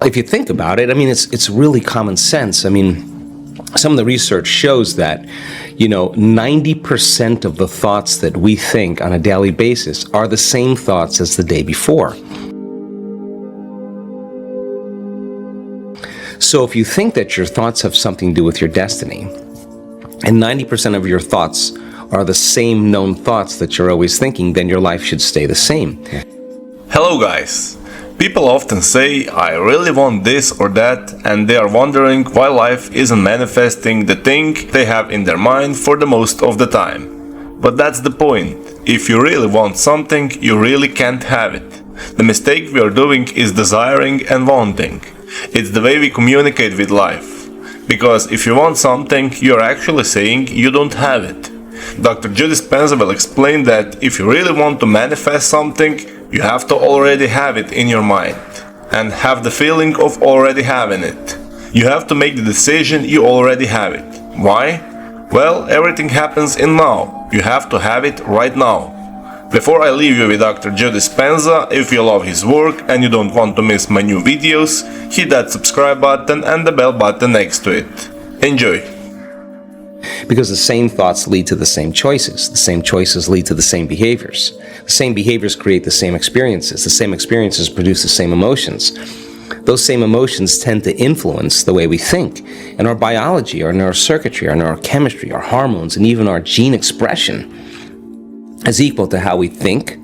If you think about it, I mean, it's really common sense. I mean, some of the research shows that, 90% of the thoughts that we think on a daily basis are the same thoughts as the day before. So if you think that your thoughts have something to do with your destiny, and 90% of your thoughts are the same known thoughts that you're always thinking, then your life should stay the same. Hello guys! People often say, I really want this or that, and they are wondering why life isn't manifesting the thing they have in their mind for the most of the time. But that's the point. If you really want something, you really can't have it. The mistake we are doing is desiring and wanting. It's the way we communicate with life. Because if you want something, you're actually saying you don't have it. Dr. Dispenza will explain that if you really want to manifest something, you have to already have it in your mind and have the feeling of already having it. You have to make the decision you already have it. Why? Well, everything happens in now. You have to have it right now. Before I leave you with Dr. Joe Dispenza, if you love his work and you don't want to miss my new videos, hit that subscribe button and the bell button next to it. Enjoy! Because the same thoughts lead to the same choices. The same choices lead to the same behaviors. The same behaviors create the same experiences. The same experiences produce the same emotions. Those same emotions tend to influence the way we think. And our biology, our neurocircuitry, our neurochemistry, our hormones, and even our gene expression is equal to how we think,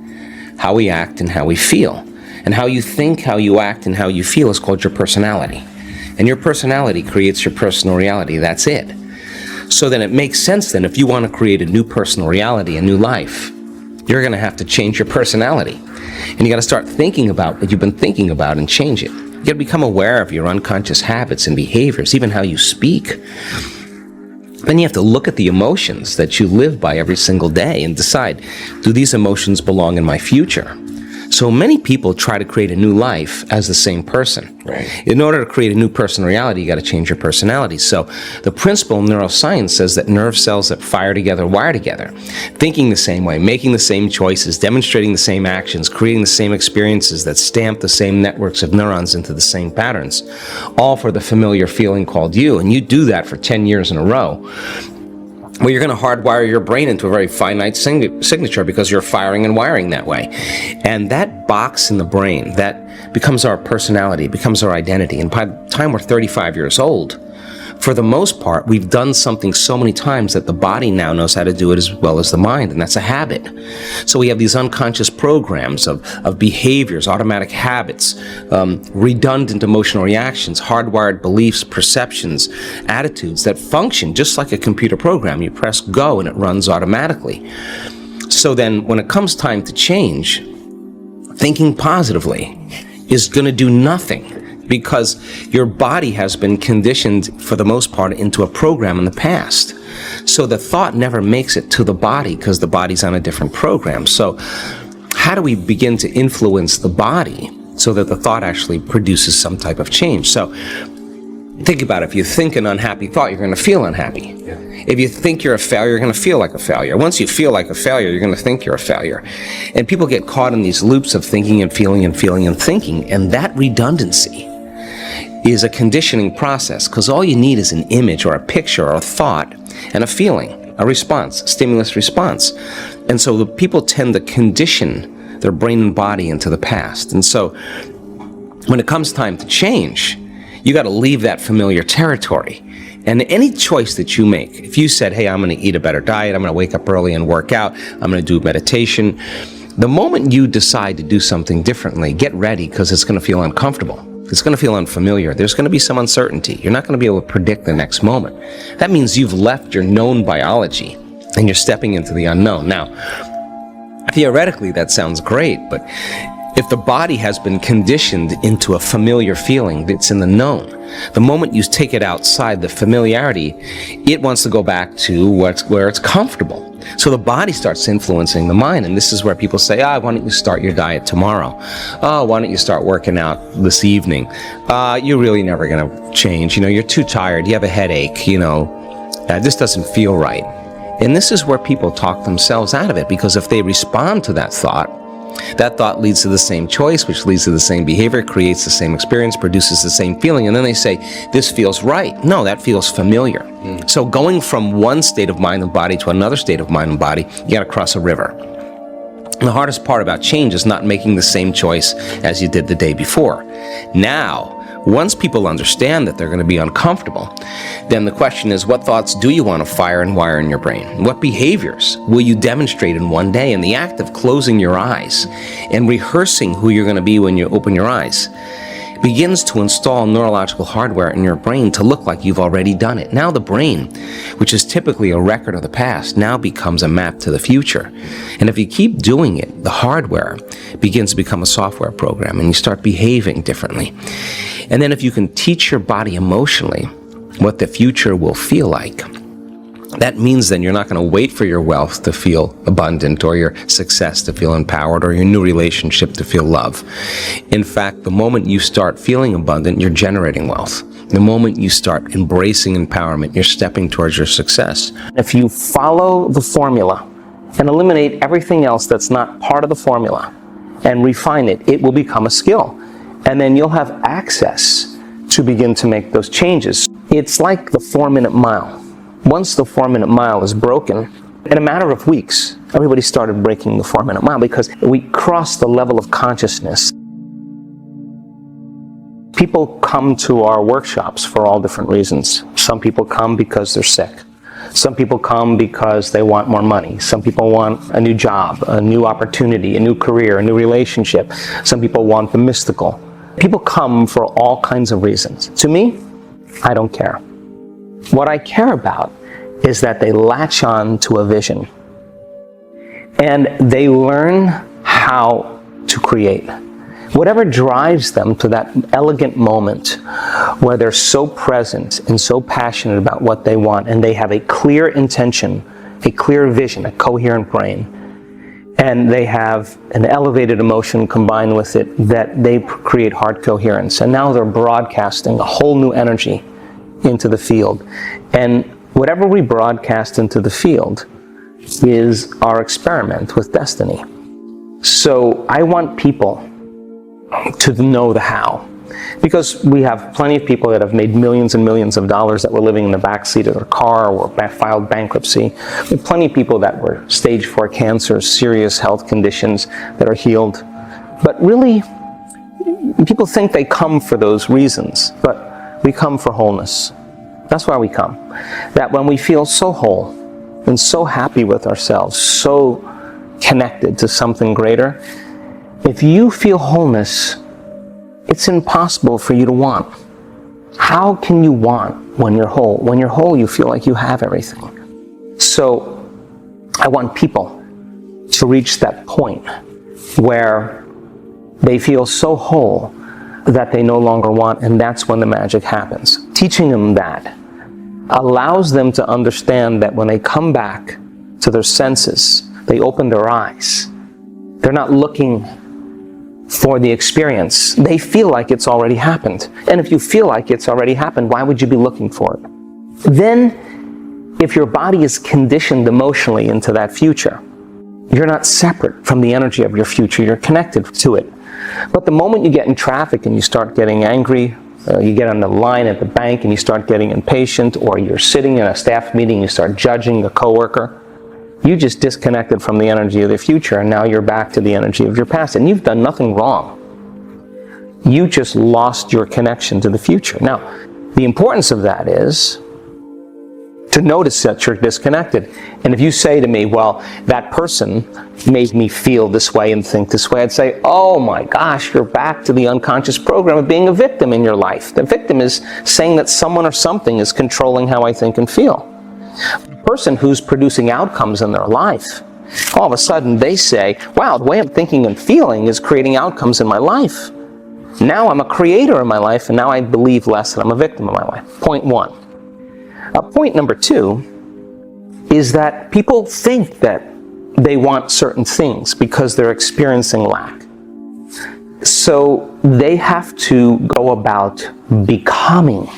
how we act, and how we feel. And how you think, how you act, and how you feel is called your personality. And your personality creates your personal reality. That's it. So then it makes sense then, if you want to create a new personal reality, a new life, you're going to have to change your personality. And you got to start thinking about what you've been thinking about and change it. You got to become aware of your unconscious habits and behaviors, even how you speak. Then you have to look at the emotions that you live by every single day and decide, do these emotions belong in my future? So many people try to create a new life as the same person. Right. In order to create a new personal reality, you got to change your personality. So the principle in neuroscience says that nerve cells that fire together wire together. Thinking the same way, making the same choices, demonstrating the same actions, creating the same experiences that stamp the same networks of neurons into the same patterns, all for the familiar feeling called you. And you do that for 10 years in a row. Well, you're going to hardwire your brain into a very finite signature because you're firing and wiring that way. And that box in the brain, that becomes our personality, becomes our identity. And by the time we're 35 years old, for the most part, we've done something so many times that the body now knows how to do it as well as the mind, and that's a habit. So we have these unconscious programs of behaviors, automatic habits, redundant emotional reactions, hardwired beliefs, perceptions, attitudes that function just like a computer program. You press go and it runs automatically. So then when it comes time to change, thinking positively is going to do nothing, because your body has been conditioned, for the most part, into a program in the past. So the thought never makes it to the body because the body's on a different program. So how do we begin to influence the body so that the thought actually produces some type of change? So think about it. If you think an unhappy thought, you're going to feel unhappy. Yeah. If you think you're a failure, you're going to feel like a failure. Once you feel like a failure, you're going to think you're a failure. And people get caught in these loops of thinking and feeling and feeling and thinking, and that redundancy is a conditioning process, because all you need is an image or a picture or a thought and a feeling, a response, stimulus response. And so the people tend to condition their brain and body into the past. And so when it comes time to change, you got to leave that familiar territory. And any choice that you make, if you said, hey, I'm going to eat a better diet, I'm going to wake up early and work out, I'm going to do meditation, the moment you decide to do something differently, get ready, because it's going to feel uncomfortable. It's going to feel unfamiliar. There's going to be some uncertainty. You're not going to be able to predict the next moment. That means you've left your known biology and you're stepping into the unknown. Now, theoretically, that sounds great, but if the body has been conditioned into a familiar feeling that's in the known, the moment you take it outside the familiarity, it wants to go back to where it's comfortable. So the body starts influencing the mind, and this is where people say, why don't you start your diet tomorrow? Why don't you start working out this evening? You're really never going to change. You're too tired. You have a headache. This doesn't feel right. And this is where people talk themselves out of it, because if they respond to that thought, That thought leads to the same choice, which leads to the same behavior, creates the same experience, produces the same feeling, and then they say, this feels right. No, that feels familiar. So going from one state of mind and body to another state of mind and body, you got to cross a river. And the hardest part about change is not making the same choice as you did the day before. Now, once people understand that they're going to be uncomfortable, then the question is, what thoughts do you want to fire and wire in your brain? What behaviors will you demonstrate in one day? And the act of closing your eyes and rehearsing who you're going to be when you open your eyes begins to install neurological hardware in your brain to look like you've already done it. Now the brain, which is typically a record of the past, now becomes a map to the future. And if you keep doing it, the hardware begins to become a software program and you start behaving differently. And then if you can teach your body emotionally what the future will feel like, that means then you're not going to wait for your wealth to feel abundant or your success to feel empowered or your new relationship to feel love. In fact, the moment you start feeling abundant, you're generating wealth. The moment you start embracing empowerment, you're stepping towards your success. If you follow the formula and eliminate everything else that's not part of the formula and refine it, it will become a skill. And then you'll have access to begin to make those changes. It's like the 4-minute mile. Once the 4-minute mile is broken, in a matter of weeks, everybody started breaking the 4-minute mile because we crossed the level of consciousness. People come to our workshops for all different reasons. Some people come because they're sick. Some people come because they want more money. Some people want a new job, a new opportunity, a new career, a new relationship. Some people want the mystical. People come for all kinds of reasons. To me, I don't care. What I care about is that they latch on to a vision and they learn how to create. Whatever drives them to that elegant moment where they're so present and so passionate about what they want and they have a clear intention, a clear vision, a coherent brain, and they have an elevated emotion combined with it, that they create heart coherence. And now they're broadcasting a whole new energy into the field. And whatever we broadcast into the field is our experiment with destiny. So I want people to know the how. Because we have plenty of people that have made millions and millions of dollars that were living in the backseat of their car or filed bankruptcy. We have plenty of people that were stage 4 cancer, serious health conditions that are healed. But really, people think they come for those reasons, but we come for wholeness. That's why we come. That when we feel so whole and so happy with ourselves, so connected to something greater, if you feel wholeness, it's impossible for you to want. How can you want when you're whole? When you're whole, you feel like you have everything. So I want people to reach that point where they feel so whole that they no longer want, and that's when the magic happens. Teaching them that allows them to understand that when they come back to their senses, they open their eyes. They're not looking for the experience. They feel like it's already happened. And if you feel like it's already happened, why would you be looking for it? Then, if your body is conditioned emotionally into that future, you're not separate from the energy of your future, you're connected to it. But the moment you get in traffic and you start getting angry, you get on the line at the bank and you start getting impatient, or you're sitting in a staff meeting and you start judging a coworker, you just disconnected from the energy of the future, and now you're back to the energy of your past, and you've done nothing wrong. You just lost your connection to the future. Now, the importance of that is to notice that you're disconnected. And if you say to me, well, that person made me feel this way and think this way, I'd say, oh my gosh, you're back to the unconscious program of being a victim in your life. The victim is saying that someone or something is controlling how I think and feel. The person who's producing outcomes in their life, all of a sudden they say, wow, the way I'm thinking and feeling is creating outcomes in my life. Now I'm a creator in my life, and now I believe less that I'm a victim in my life. Point one. Point number two is that people think that they want certain things because they're experiencing lack. So they have to go about becoming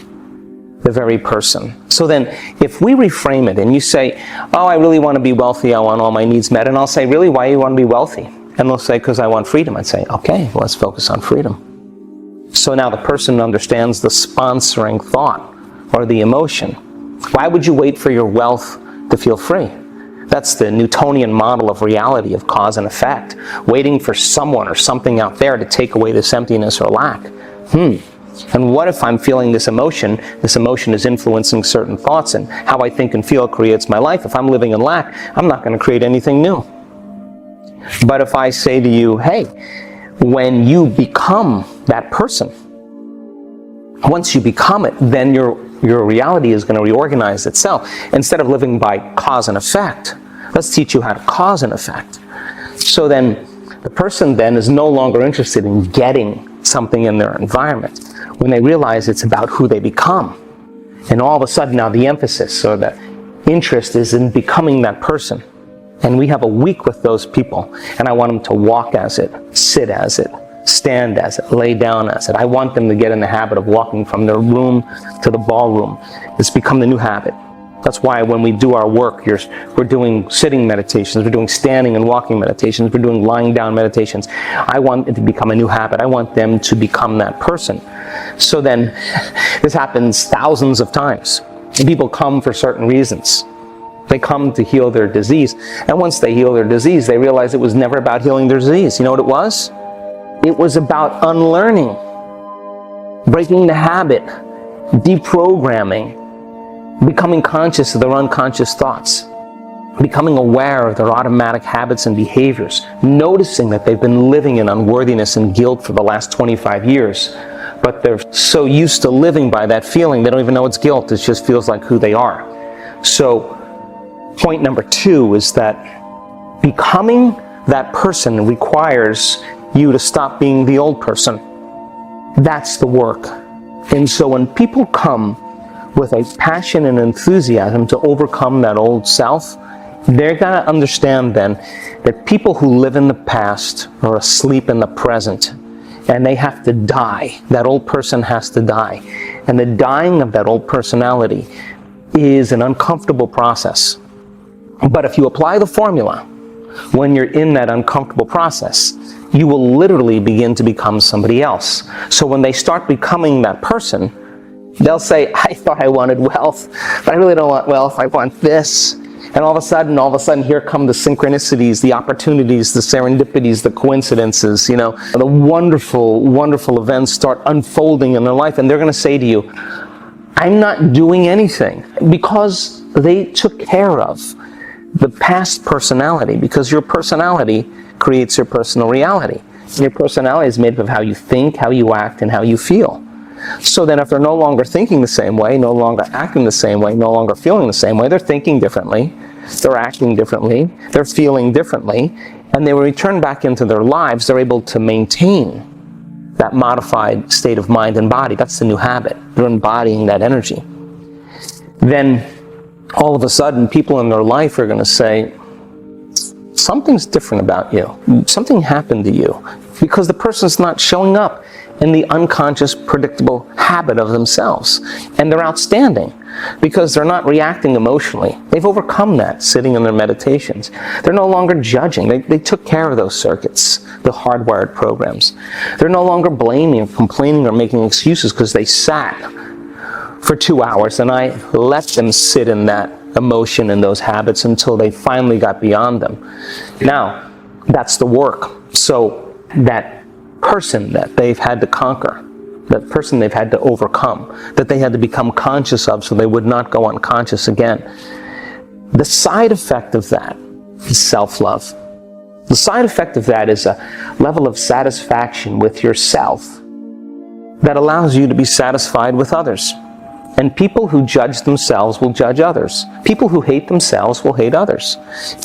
the very person. So then, if we reframe it and you say, oh, I really want to be wealthy, I want all my needs met, and I'll say, really, why do you want to be wealthy? And they'll say, because I want freedom. I'd say, okay, well, let's focus on freedom. So now the person understands the sponsoring thought or the emotion. Why would you wait for your wealth to feel free? That's the Newtonian model of reality, of cause and effect. Waiting for someone or something out there to take away this emptiness or lack. And what if I'm feeling this emotion? This emotion is influencing certain thoughts, and how I think and feel creates my life. If I'm living in lack, I'm not going to create anything new. But if I say to you, hey, when you become that person, once you become it, then your reality is going to reorganize itself. Instead of living by cause and effect, let's teach you how to cause and effect. So then the person then is no longer interested in getting something in their environment when they realize it's about who they become. And all of a sudden now the emphasis or the interest is in becoming that person. And we have a week with those people, and I want them to walk as it, sit as it, stand as it, lay down as it. I want them to get in the habit of walking from their room to the ballroom. It's become the new habit. That's why when we do our work, we're doing sitting meditations, we're doing standing and walking meditations, we're doing lying down meditations. I want it to become a new habit. I want them to become that person. So then, this happens thousands of times. And people come for certain reasons. They come to heal their disease. And once they heal their disease, they realize it was never about healing their disease. You know what it was? It was about unlearning, breaking the habit, deprogramming, becoming conscious of their unconscious thoughts, becoming aware of their automatic habits and behaviors, noticing that they've been living in unworthiness and guilt for the last 25 years, but they're so used to living by that feeling, they don't even know it's guilt. It just feels like who they are. So, point number 2 is that becoming that person requires you to stop being the old person. That's the work. And so when people come with a passion and enthusiasm to overcome that old self, they're going to understand then that people who live in the past are asleep in the present, and they have to die. That old person has to die. And the dying of that old personality is an uncomfortable process. But if you apply the formula, when you're in that uncomfortable process, you will literally begin to become somebody else. So when they start becoming that person, they'll say, I thought I wanted wealth, but I really don't want wealth, I want this. And all of a sudden, here come the synchronicities, the opportunities, the serendipities, the coincidences, the wonderful, wonderful events start unfolding in their life. And they're going to say to you, I'm not doing anything, because they took care of the past personality, because your personality creates your personal reality. And your personality is made up of how you think, how you act, and how you feel. So then if they're no longer thinking the same way, no longer acting the same way, no longer feeling the same way, they're thinking differently, they're acting differently, they're feeling differently, and they return back into their lives, they're able to maintain that modified state of mind and body. That's the new habit. They're embodying that energy. Then all of a sudden, people in their life are going to say, something's different about you. Something happened to you. Because the person's not showing up in the unconscious, predictable habit of themselves. And they're outstanding because they're not reacting emotionally. They've overcome that sitting in their meditations. They're no longer judging. They took care of those circuits, the hardwired programs. They're no longer blaming or complaining or making excuses because they sat for 2 hours and I let them sit in that emotion and those habits until they finally got beyond them. Now, that's the work. So that person that they've had to conquer, that person they've had to overcome, that they had to become conscious of so they would not go unconscious again. The side effect of that is self-love. The side effect of that is a level of satisfaction with yourself that allows you to be satisfied with others. And people who judge themselves will judge others. People who hate themselves will hate others.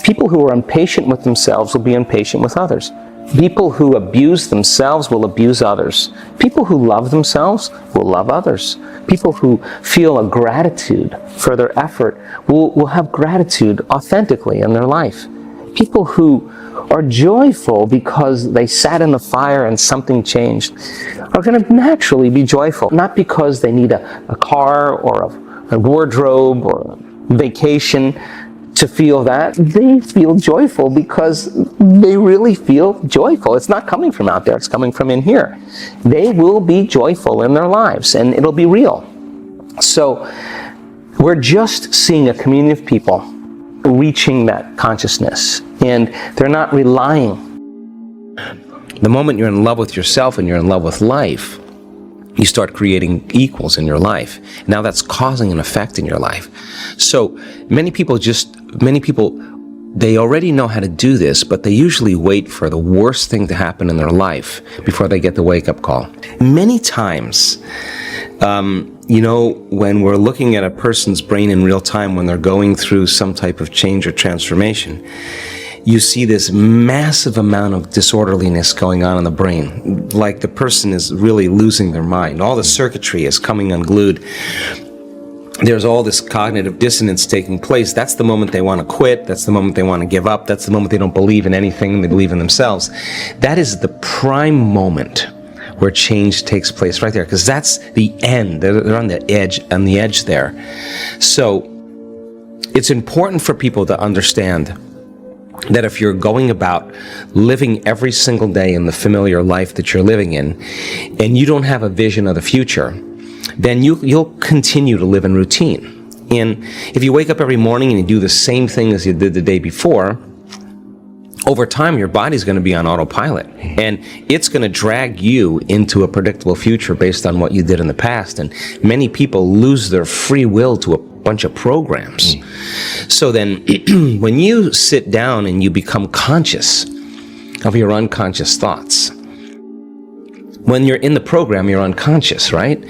People who are impatient with themselves will be impatient with others. People who abuse themselves will abuse others. People who love themselves will love others. People who feel a gratitude for their effort will have gratitude authentically in their life. People who are joyful because they sat in the fire and something changed are going to naturally be joyful. Not because they need a car or a wardrobe or a vacation. to feel that, they feel joyful because they really feel joyful. It's not coming from out there, it's coming from in here. They will be joyful in their lives, and it'll be real. So we're just seeing a community of people reaching that consciousness, and they're not relying. The moment you're in love with yourself and you're in love with life, you start creating equals in your life. Now that's causing an effect in your life. So many people, they already know how to do this, but they usually wait for the worst thing to happen in their life before they get the wake-up call. Many times, when we're looking at a person's brain in real time, when they're going through some type of change or transformation, you see this massive amount of disorderliness going on in the brain, like the person is really losing their mind. All the circuitry is coming unglued. There's all this cognitive dissonance taking place. That's the moment they want to quit. That's the moment they want to give up. That's the moment they don't believe in anything. They believe in themselves. That is the prime moment where change takes place right there, because that's the end. They're on the edge there. So it's important for people to understand that if you're going about living every single day in the familiar life that you're living in, and you don't have a vision of the future, then you'll continue to live in routine. And if you wake up every morning and you do the same thing as you did the day before, over time your body's going to be on autopilot, and it's going to drag you into a predictable future based on what you did in the past. And many people lose their free will to a bunch of programs. So then when you sit down and you become conscious of your unconscious thoughts, when you're in the program, you're unconscious, right?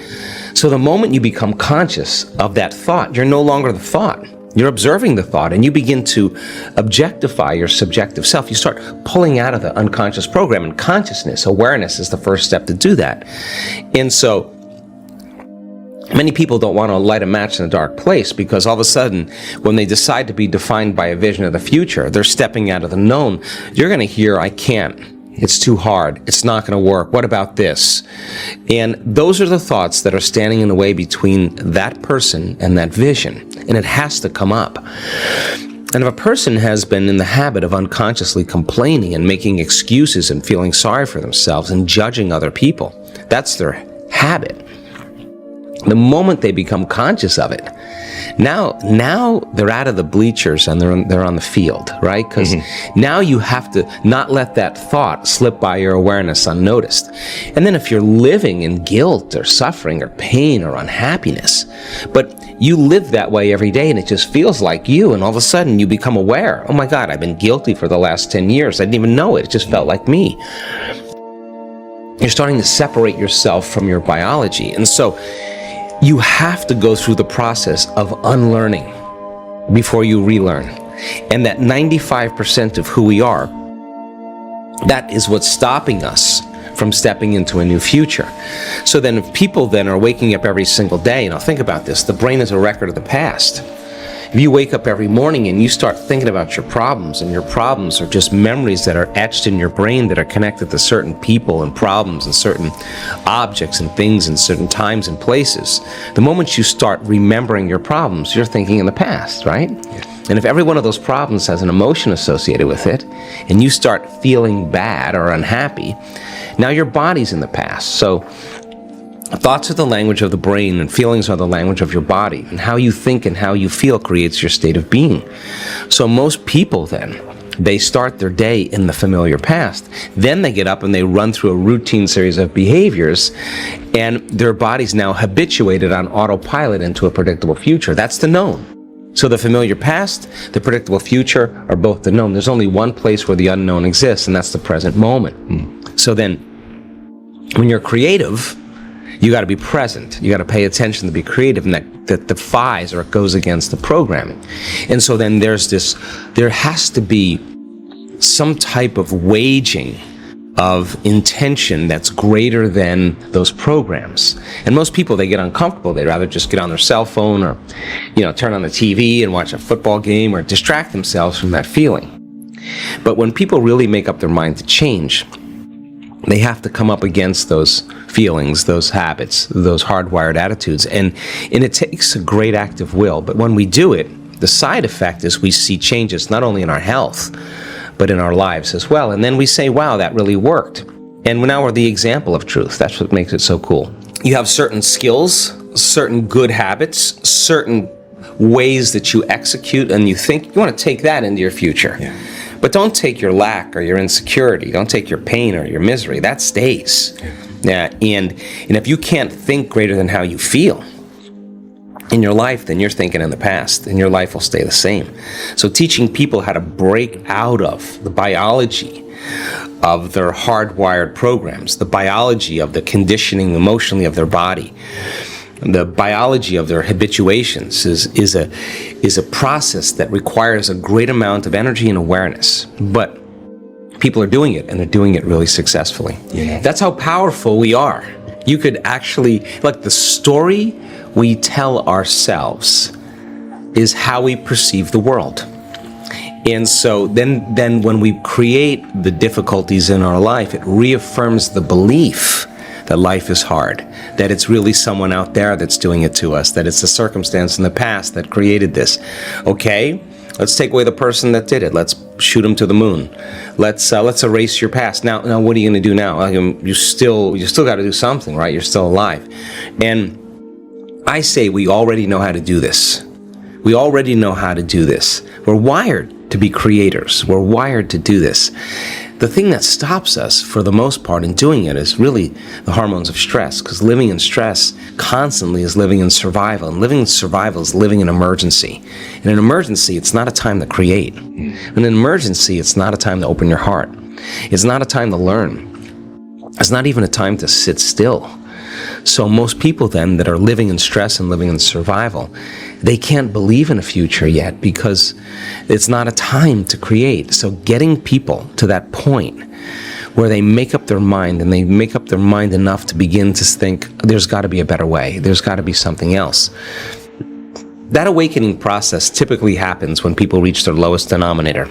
So the moment you become conscious of that thought, you're no longer the thought. You're observing the thought, and you begin to objectify your subjective self. You start pulling out of the unconscious program, and consciousness, awareness is the first step to do that. And so many people don't want to light a match in a dark place, because all of a sudden, when they decide to be defined by a vision of the future, they're stepping out of the known. You're going to hear, I can't. It's too hard. It's not going to work. What about this? And those are the thoughts that are standing in the way between that person and that vision. And it has to come up. And if a person has been in the habit of unconsciously complaining and making excuses and feeling sorry for themselves and judging other people, that's their habit. The moment they become conscious of it, now they're out of the bleachers and they're on the field, right? Because now you have to not let that thought slip by your awareness unnoticed. And then if you're living in guilt or suffering or pain or unhappiness, but you live that way every day and it just feels like you, and all of a sudden you become aware, oh my God, I've been guilty for the last 10 years. I didn't even know it. It just felt like me. You're starting to separate yourself from your biology. And so you have to go through the process of unlearning before you relearn. And that 95% of who we are, that is what's stopping us from stepping into a new future. So then if people then are waking up every single day, and I'll think about this, the brain is a record of the past. If you wake up every morning and you start thinking about your problems, and your problems are just memories that are etched in your brain that are connected to certain people and problems and certain objects and things and certain times and places, the moment you start remembering your problems, you're thinking in the past, right? Yeah. And if every one of those problems has an emotion associated with it, and you start feeling bad or unhappy, now your body's in the past. So thoughts are the language of the brain, and feelings are the language of your body. And how you think and how you feel creates your state of being. So most people then, they start their day in the familiar past. Then they get up and they run through a routine series of behaviors, and their body's now habituated on autopilot into a predictable future. That's the known. So the familiar past, the predictable future are both the known. There's only one place where the unknown exists, and that's the present moment. So then, when you're creative, you got to be present. You got to pay attention to be creative, and that defies or goes against the programming. And so then there has to be some type of waging of intention that's greater than those programs. And most people, they get uncomfortable. They'd rather just get on their cell phone or, turn on the TV and watch a football game or distract themselves from that feeling. But when people really make up their mind to change, they have to come up against those feelings, those habits, those hardwired attitudes. And it takes a great act of will. But when we do it, The side effect is we see changes not only in our health, but in our lives as well. And then we say, wow, that really worked. And now we're the example of truth. That's what makes it so cool. You have certain skills, certain good habits, certain ways that you execute, and you think you want to take that into your future. Yeah. But don't take your lack or your insecurity. Don't take your pain or your misery. That stays. Yeah. And if you can't think greater than how you feel in your life, then you're thinking in the past, and your life will stay the same. So teaching people how to break out of the biology of their hardwired programs, the biology of the conditioning emotionally of their body, the biology of their habituations is a process that requires a great amount of energy and awareness. But people are doing it, and they're doing it really successfully. Yeah. That's how powerful we are. You could actually, like, the story we tell ourselves is how we perceive the world. And so then when we create the difficulties in our life, it reaffirms the belief that life is hard, that it's really someone out there that's doing it to us, that it's a circumstance in the past that created this. Okay, let's take away the person that did it. Let's shoot him to the moon. Let's erase your past. Now what are you going to do now? You still got to do something, right? You're still alive. And I say we already know how to do this. We already know how to do this. We're wired to be creators. We're wired to do this. The thing that stops us, for the most part, in doing it is really the hormones of stress, because living in stress constantly is living in survival, and living in survival is living in emergency. In an emergency, it's not a time to create. In an emergency, it's not a time to open your heart. It's not a time to learn. It's not even a time to sit still. So most people then that are living in stress and living in survival, they can't believe in a future yet because it's not a time to create. So getting people to that point where they make up their mind, and they make up their mind enough to begin to think, there's got to be a better way, there's got to be something else. That awakening process typically happens when people reach their lowest denominator.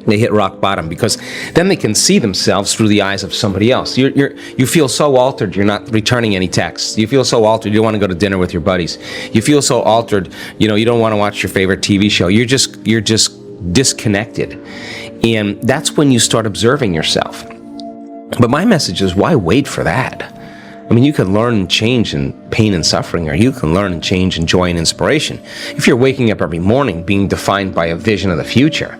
They hit rock bottom, because then they can see themselves through the eyes of somebody else. You feel so altered, you're not returning any texts. You feel so altered, you don't want to go to dinner with your buddies. You feel so altered, you don't want to watch your favorite TV show. You're just disconnected. And that's when you start observing yourself. But my message is, why wait for that? I mean, you can learn and change in pain and suffering, or you can learn and change in joy and inspiration. If you're waking up every morning being defined by a vision of the future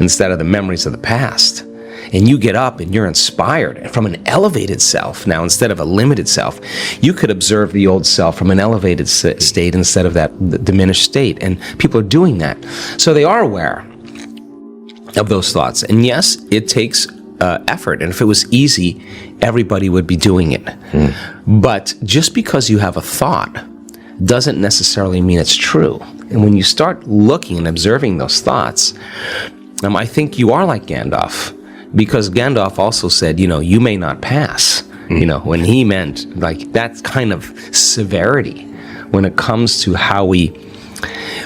instead of the memories of the past, and you get up and you're inspired from an elevated self now instead of a limited self, you could observe the old self from an elevated state instead of that diminished state. And people are doing that. So they are aware of those thoughts. And yes, it takes effort. And if it was easy, everybody would be doing it. But just because you have a thought doesn't necessarily mean it's true. And when you start looking and observing those thoughts, I think you are like Gandalf, because Gandalf also said, you may not pass, when he meant like that kind of severity when it comes to how we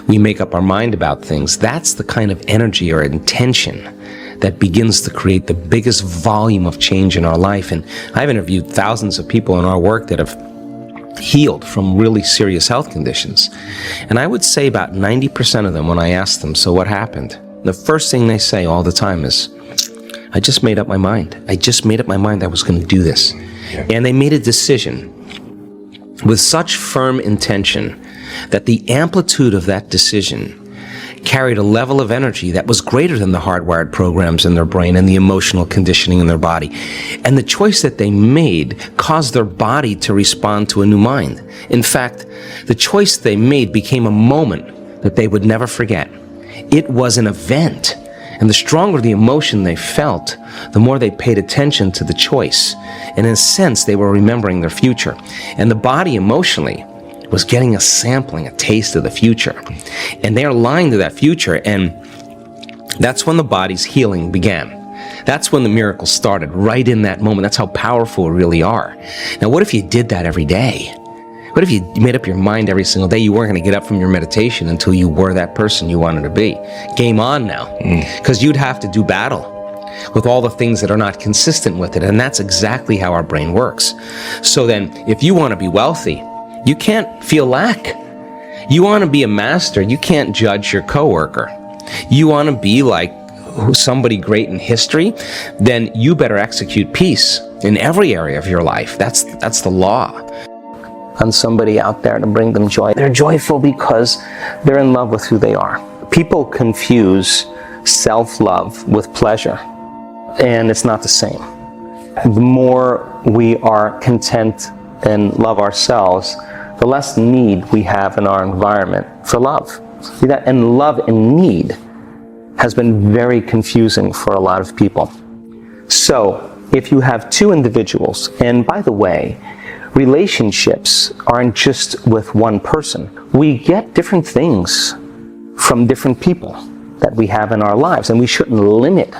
make up our mind about things. That's the kind of energy or intention that begins to create the biggest volume of change in our life. And I've interviewed thousands of people in our work that have healed from really serious health conditions. And I would say about 90% of them, when I ask them, so what happened? The first thing they say all the time is, I just made up my mind. I just made up my mind I was going to do this. Yeah. And they made a decision with such firm intention that the amplitude of that decision carried a level of energy that was greater than the hardwired programs in their brain and the emotional conditioning in their body. And the choice that they made caused their body to respond to a new mind. In fact, the choice they made became a moment that they would never forget. It was an event. And the stronger the emotion they felt, the more they paid attention to the choice. And in a sense, they were remembering their future. And the body emotionally was getting a sampling, a taste of the future. And they are aligned to that future, and that's when the body's healing began. That's when the miracle started, right in that moment. That's how powerful we really are. Now, what if you did that every day? What if you made up your mind every single day you weren't going to get up from your meditation until you were that person you wanted to be? Game on now. Because you'd have to do battle with all the things that are not consistent with it, and that's exactly how our brain works. So then, if you want to be wealthy, you can't feel lack. You want to be a master, you can't judge your coworker. You want to be like somebody great in history, then you better execute peace in every area of your life. That's the law. On somebody out there to bring them joy. They're joyful because they're in love with who they are. People confuse self-love with pleasure, and it's not the same. The more we are content and love ourselves, the less need we have in our environment for love. See that? And love and need has been very confusing for a lot of people. So, if you have two individuals, and by the way, relationships aren't just with one person. We get different things from different people that we have in our lives, and we shouldn't limit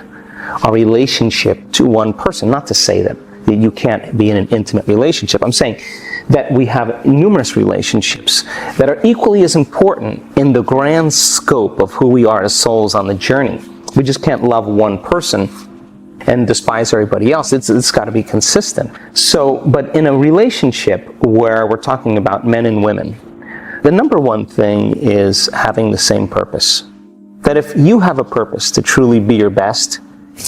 our relationship to one person. Not to say that you can't be in an intimate relationship. I'm saying that we have numerous relationships that are equally as important in the grand scope of who we are as souls on the journey. We just can't love one person and despise everybody else. It's got to be consistent. So, but in a relationship where we're talking about men and women, the number one thing is having the same purpose. That if you have a purpose to truly be your best,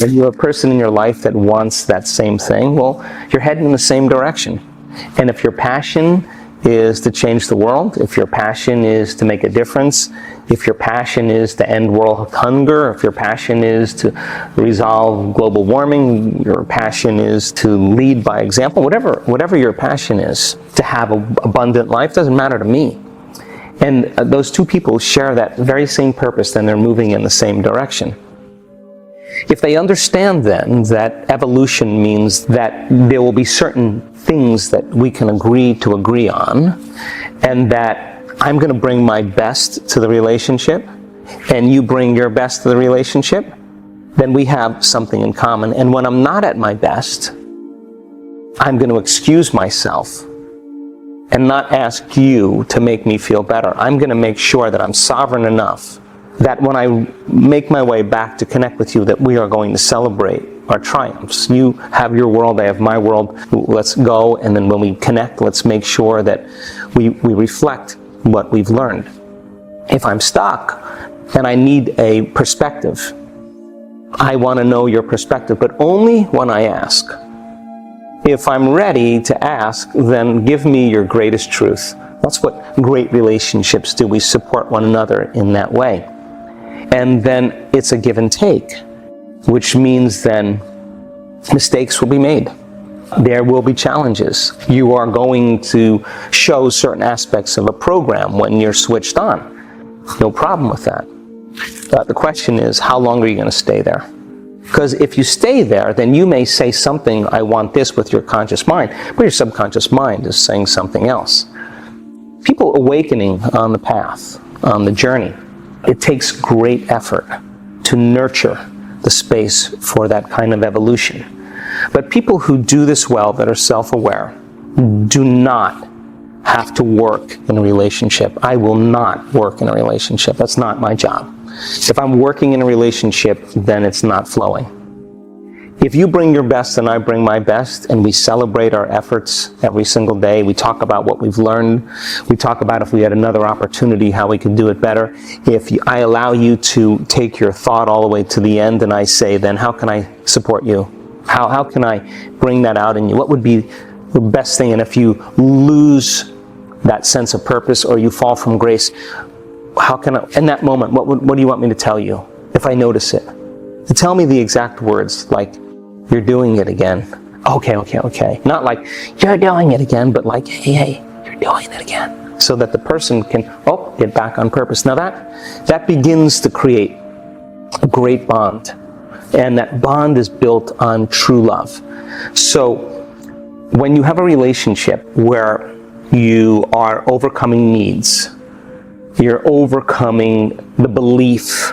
and you have a person in your life that wants that same thing, well, you're heading in the same direction. And if your passion is to change the world, if your passion is to make a difference, if your passion is to end world hunger, if your passion is to resolve global warming, your passion is to lead by example, whatever your passion is, to have an abundant life, doesn't matter to me. And those two people share that very same purpose, then they're moving in the same direction. If they understand then that evolution means that there will be certain things that we can agree on, and that I'm going to bring my best to the relationship, and you bring your best to the relationship, then we have something in common. And when I'm not at my best, I'm going to excuse myself and not ask you to make me feel better. I'm going to make sure that I'm sovereign enough that when I make my way back to connect with you, that we are going to celebrate our triumphs. You have your world, I have my world. Let's go, and then when we connect, let's make sure that we reflect what we've learned. If I'm stuck and I need a perspective, I want to know your perspective, but only when I ask. If I'm ready to ask, then give me your greatest truth. That's what great relationships do. We support one another in that way. And then it's a give and take, which means then mistakes will be made. There will be challenges. You are going to show certain aspects of a program when you're switched on. No problem with that. The question is, how long are you going to stay there? Because if you stay there, then you may say something, I want this, with your conscious mind, but your subconscious mind is saying something else. People awakening on the path, on the journey, it takes great effort to nurture the space for that kind of evolution. But people who do this well, that are self-aware, do not have to work in a relationship. I will not work in a relationship. That's not my job. If I'm working in a relationship, then it's not flowing. If you bring your best and I bring my best, and we celebrate our efforts every single day, we talk about what we've learned, we talk about if we had another opportunity, how we could do it better. If I allow you to take your thought all the way to the end, and I say, then how can I support you? How can I bring that out in you? What would be the best thing? And if you lose that sense of purpose, or you fall from grace, how can I, in that moment, what do you want me to tell you if I notice it? To tell me the exact words, like, you're doing it again. Okay. Not like, you're doing it again, but like, hey, you're doing it again. So that the person can, get back on purpose. Now that begins to create a great bond. And that bond is built on true love. So when you have a relationship where you are overcoming needs, you're overcoming the belief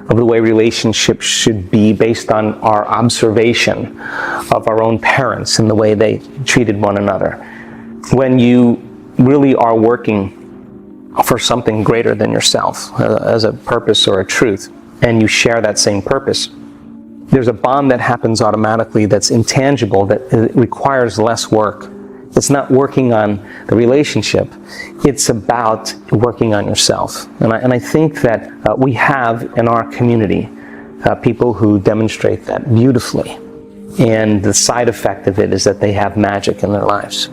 of the way relationships should be based on our observation of our own parents and the way they treated one another. When you really are working for something greater than yourself, as a purpose or a truth, and you share that same purpose, there's a bond that happens automatically that's intangible, that requires less work. It's not working on the relationship. It's about working on yourself. And I think that we have in our community people who demonstrate that beautifully. And the side effect of it is that they have magic in their lives.